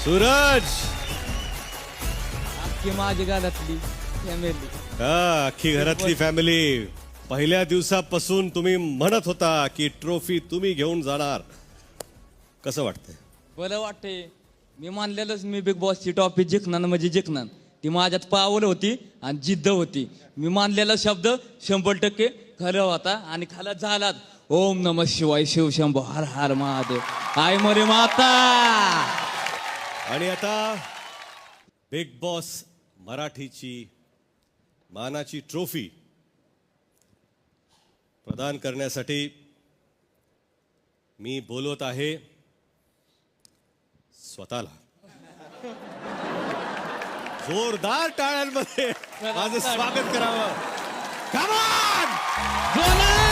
सूरज अख्खी माझी घरातली फॅमिली. अख्खी घरातली फॅमिली. पहिल्या दिवसापासून तुम्ही म्हणत होता की ट्रॉफी तुम्ही घेऊन जाणार. कसं वाटतंय? बरं वाटते. मी मानलेलंच मी बिग बॉसची टॉफी जिंकणार म्हणजे जिंकणार. ती माझ्यात पावल होती आणि जिद्द होती. मी मानलेला शब्द 100% खरं होता आणि खरा झालाच. ओम नमः शिवाय शिवशंभो हर हर महादेव. आई मरे माता. आणि आता बिग बॉस मराठीची मानाची ट्रॉफी प्रदान करण्यासाठी मी बोलवत आहे स्वतःला. जोरदार टाळ्यांमध्ये माझं स्वागत करावं. Come on!